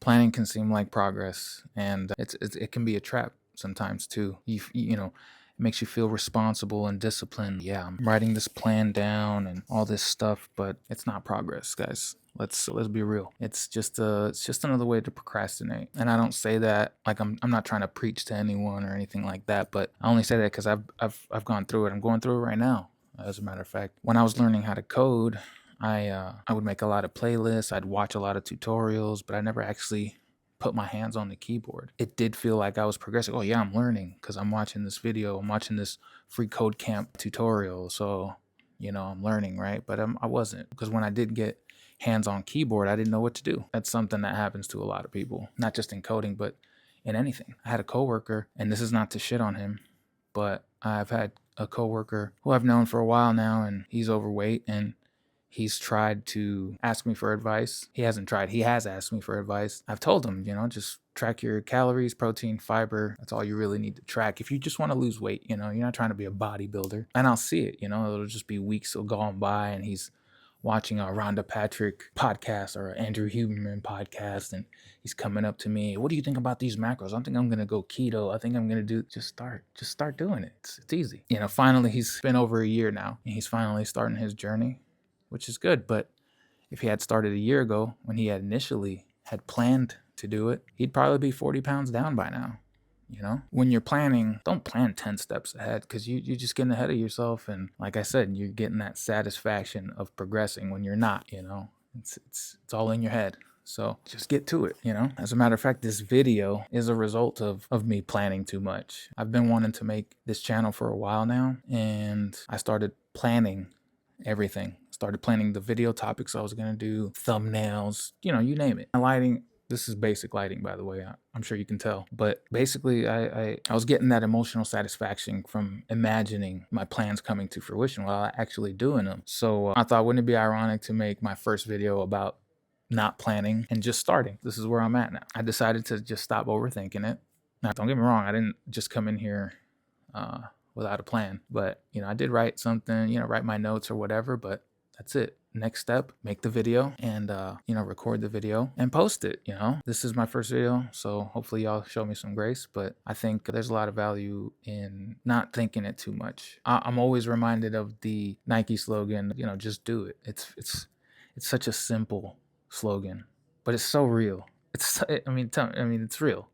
Planning can seem like progress, and it can be a trap sometimes too. It makes you feel responsible and disciplined. Yeah, I'm writing this plan down and all this stuff, but it's not progress, guys. Let's be real. It's just another way to procrastinate. And I don't say that like I'm not trying to preach to anyone or anything like that, but I only say that because I've gone through it. I'm going through it right now. As a matter of fact, when I was learning how to code, I would make a lot of playlists. I'd watch a lot of tutorials, but I never actually put my hands on the keyboard. It did feel like I was progressing. Oh yeah, I'm learning because I'm watching this video. I'm watching this free code camp tutorial. So, I'm learning, right? But I wasn't, because when I did get hands on keyboard, I didn't know what to do. That's something that happens to a lot of people, not just in coding, but in anything. I had a coworker, and this is not to shit on him, but I've had a coworker who I've known for a while now, and he's overweight, and he's tried to ask me for advice. He hasn't tried. He has asked me for advice. I've told him, just track your calories, protein, fiber. That's all you really need to track. If you just want to lose weight, you're not trying to be a bodybuilder. And I'll see it, it'll just be weeks will go on by and he's watching a Rhonda Patrick podcast or an Andrew Huberman podcast, and he's coming up to me. What do you think about these macros? I think I'm going to go keto. I think I'm going to do, just start doing it. It's easy. Finally, he's been over a year now and he's finally starting his journey, which is good. But if he had started a year ago when he had initially had planned to do it, he'd probably be 40 pounds down by now. When you're planning, don't plan 10 steps ahead, because you're just getting ahead of yourself. And like I said, you're getting that satisfaction of progressing when you're not, it's all in your head. So just get to it, As a matter of fact, this video is a result of me planning too much. I've been wanting to make this channel for a while now, and I started planning everything. Started planning the video topics I was going to do, thumbnails, you name it. Lighting. This is basic lighting, by the way. I'm sure you can tell. But basically, I was getting that emotional satisfaction from imagining my plans coming to fruition while actually doing them. So I thought, wouldn't it be ironic to make my first video about not planning and just starting? This is where I'm at now. I decided to just stop overthinking it. Now, don't get me wrong. I didn't just come in here without a plan. But, I did write something, write my notes or whatever, but that's it. Next step, make the video and, record the video and post it. This is my first video, so hopefully y'all show me some grace, but I think there's a lot of value in not thinking it too much. I'm always reminded of the Nike slogan, just do it. It's such a simple slogan, but it's so real. It's real.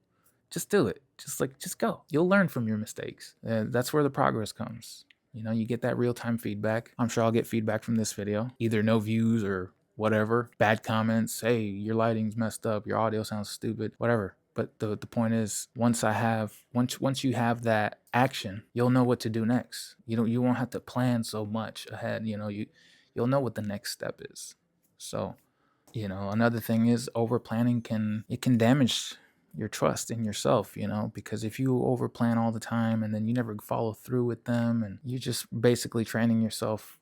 Just do it. Just go. You'll learn from your mistakes. That's where the progress comes. You get that real-time feedback. I'm sure I'll get feedback from this video. Either no views or whatever. Bad comments. Hey, your lighting's messed up. Your audio sounds stupid. Whatever. But the point is, once you have that action, you'll know what to do next. You won't have to plan so much ahead. You'll know what the next step is. So, another thing is, over planning can damage your trust in yourself, because if you over plan all the time and then you never follow through with them, and you're just basically training yourself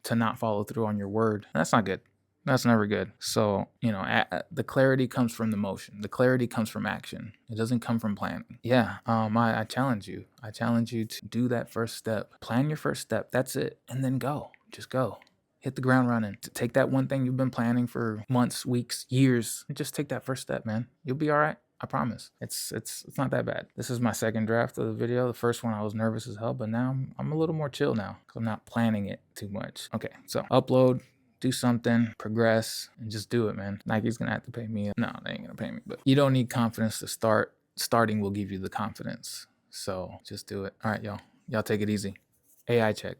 to not follow through on your word, that's not good. That's never good. So, the clarity comes from the motion. The clarity comes from action. It doesn't come from planning. Yeah. I challenge you. I challenge you to do that first step. Plan your first step. That's it. And then go. Just go. Hit the ground running. Take that one thing you've been planning for months, weeks, years, and just take that first step, man. You'll be all right. I promise. It's not that bad. This is my second draft of the video. The first one I was nervous as hell, but now I'm a little more chill now because I'm not planning it too much. Okay, so upload, do something, progress, and just do it, man. Nike's gonna have to pay me. No, they ain't gonna pay me, but you don't need confidence to start. Starting will give you the confidence. So just do it. All right, y'all. Y'all take it easy. AI check.